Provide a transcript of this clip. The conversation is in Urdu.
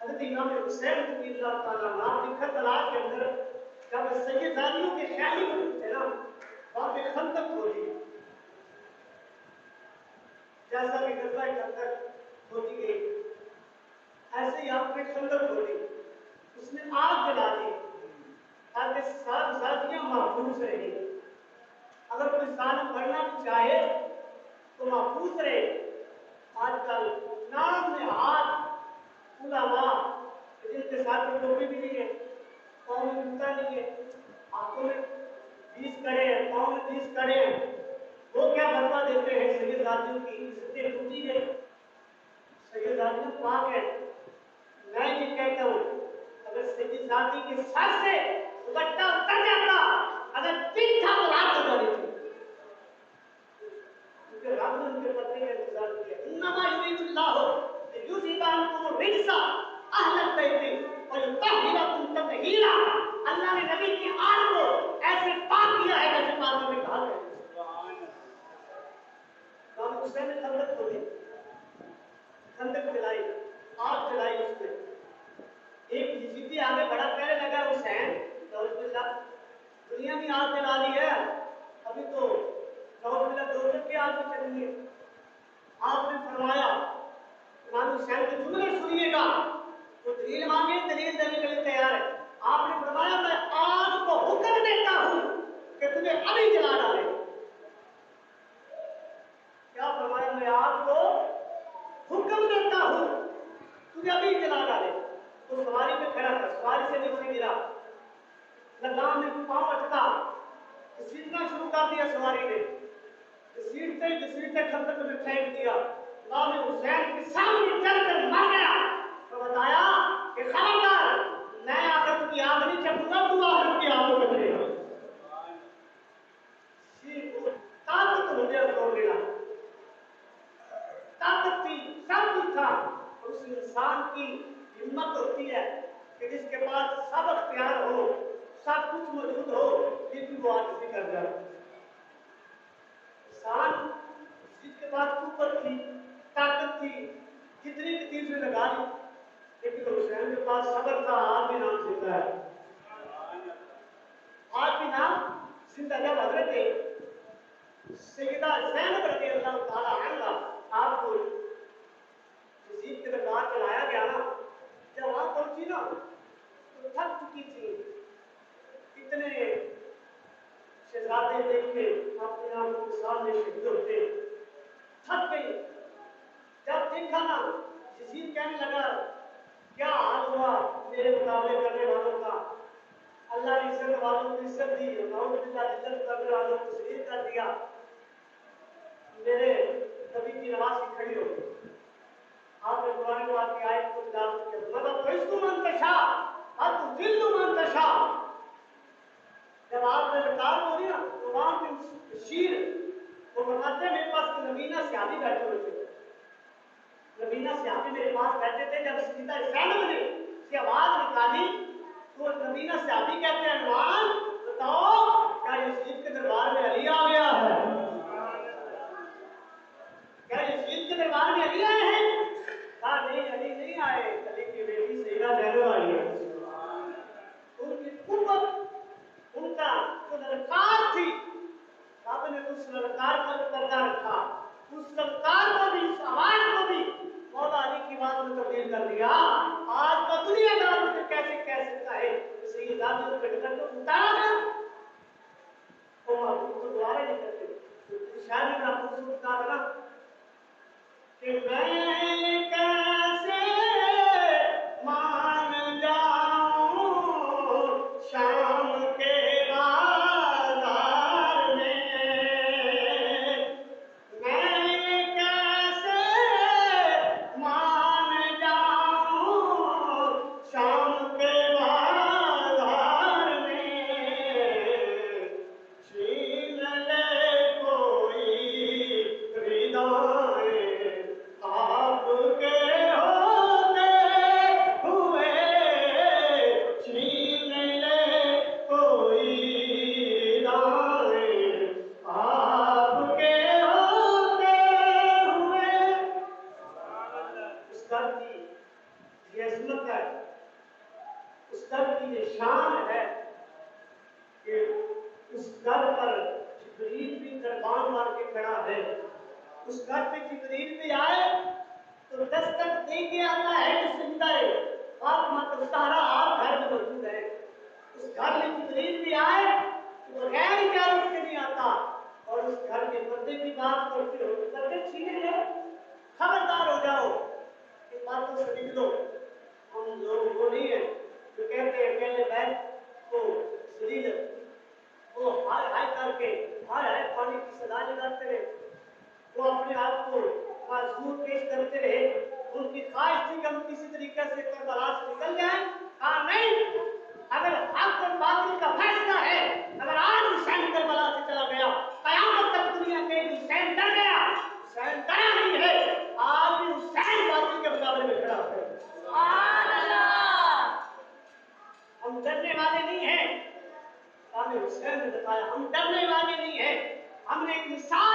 حضرت امام حسین رضی اللہ تعالیٰ عنہ لکھت طلاق کے اندر جب سیدانیوں کے خیالی میں تھے نا وہاں پہ خندق کھودی جیسا کہ غزوہ خندق کھودی گئی ایسے ہی آپ نے خندق کھودی اس نے آگ جلا دی تاکہ صاحبزادیاں محفوظ رہیں اگر کوئی ظالم بڑھنا بھی چاہے تو محفوظ رہے آج کل نام میں ہاتھ علماء جن کے ساتھ ٹوپی بھی نہیں ہے پاؤں میں جوتا نہیں ہے آنکھوں میں 20 کڑے ہیں پاؤں میں 20 کڑے ہیں وہ کیا فتویٰ دیتے ہیں سیدزادیوں کی عزتیں ٹوٹی گئی سیدزادیاں پاک ہیں میں یہ کہتا ہوں اگر سیدزادی کے سر سے دوپٹہ اتر جاتا اگر دن تھا تو رات ہو جانی تھی کیونکہ رب نے ان کے پردے کا انتظار کیا انما یرید اللہ لیذھب عنکم الرجس اہل البیت ویطہرکم تطہیرا اللہ نے نبی کی آل کو ایسے پاک کیا ہے جیسے قرآن میں کہا ہے امام حسین نے خندق کھودی خندق جلائی آگ جلائی اس میں ایک یزیدی آگے بڑا پہلے لگا حسین دنیا میں آگ جلا لی ہے ابھی تو دو کی آگ میں چلیں گے آپ نے فرمایا امام حسین کے جملے سنیے گا تو دلیل مانگے دلیل دینے کے لیے تیار ہے آپ نے فرمایا میں آگ کو حکم دیتا ہوں کہ تجھے ابھی جلا ڈالے کیا فرمایا میں آگ کو حکم دیتا ہوں تجھے ابھی جلا ڈالے تو سواری پہ کھڑا تھا سواری سے نیچے گرا لگام میں پاؤں اٹکا گھسیٹنا شروع کر دیا سواری نے گھسیٹتے خندق میں پھینک دیا امام حسین کے سامنے چل کر مر گیا تو بتایا کہ خبردار میں آخرت کی آگ نہیں چکوں گا تو آخرت کی آگ میں چلے گا طاقت ہو گیا چھوڑ دینا طاقت تھی سب کچھ تھا اس انسان کی ہمت ہوتی ہے کہ جس کے پاس سب اختیار ہو سب کچھ موجود ہو لیکن وہ آج نہیں کر جائے انسان جس کے پاس قوت تھی طاقت تھی کتنی بھی چیزیں لگا لی لیکن حسین کے پاس صبر تھا آج بھی نام زندہ ہے آج بھی نام زندہ جب حضرت سیدہ زینب رضی اللہ تعالی عنہ آپ کو یزید کے دربار چلایا گیا نا جب وہاں پہنچی نا تو تھک چکی تھی کتنے شہزادے دیکھ کے اپنے آپ کے سامنے شہید ہوتے تھک گئی جب دیکھا نا یزید کہنے لگا کیا حال ہوا میرے مقابلے کرنے والوں کا اللہ نے عزت والوں کو عزت دی نعوذ باللہ عزت کرنے والوں کو ذلیل کر دیا میرے نبی کی نماز کی کھڑی ہو گئی آپ نے قرآن پاک کی آیت کو تلاوت کیا مطلب فَإِذْ مَن تَشَاءُ وَتُذِلُّ مَن تَشَاءُ جب آپ نے رکعت ہو رہی نا تو وہاں پہ شیر وہ فرماتے ہیں میرے پاس نبینہ صحابی بیٹھے ہوئے تھے نبینہ صحابی میرے پاس بیٹھے تھے جب سیدہ زینب نے سے آواز نکالی تو نبینہ صحابی کہتے ہیں عنوان بتاؤ کیا یزید کے دربار میں علی آ گیا ہے کیا یزید کے دربار میں علی آئے ہیں کہا نہیں علی نہیں آئے علی کی بیٹی سیدہ زینب آئی ہے ان کی قوت ان کا جو للکار تھی آپ نے اس للکار کو پردہ رکھا اس للکار کو بھی اس آواز کو بھی مولا علی کی بات میں تبدیل کر دیا آج کا دنیا دار مجھے کیسے کہہ سکتا ہے سیدہ زینب کو یہ عظمت ہے، اس در کی یہ شان ہے کہ اس در پر جبریل بھی دربان مار کے کھڑا ہے. اس گھر پہ جبریل بھی آئے تو دستک دے کے آتا ہے کہ زندہ ہے فاطمہ تو سارا آپ گھر میں موجود ہے. اس گھر میں جبریل بھی آئے تو بغیر اجازت کے نہیں آتا اور اس گھر کے پردے کی بات کرتے ہو تو پردے چھینے لو. خبردار ہو جاؤ، ان باتوں سے نکلو. ہم لوگ وہ نہیں ہیں جو کہتے ہیں پہلے بیت کو ذلیل وہ ہائے ہائے کر کے ہائے ہائے پانی کی صدا لگاتے رہے، وہ اپنے آپ کو معذور پیش کرتے رہے. ان کی خواہش تھی کہ ہم کسی طریقے سے کربلا سے نکل جائیں. کہا نہیں، اگر حق اور باطل کا فیصلہ ہے، اگر آج حسین کربلا سے چلا گیا قیامت تک دنیا کے حسین ڈر گیا. حسین ڈرا نہیں ہے، آج بھی حسین باطل کے مقابلے میں کھڑا ہے. سبحان اللہ. ہم ڈرنے والے نہیں ہیں. حسین نے بتایا ہم ڈرنے والے نہیں ہیں. ہم نے ایک مثال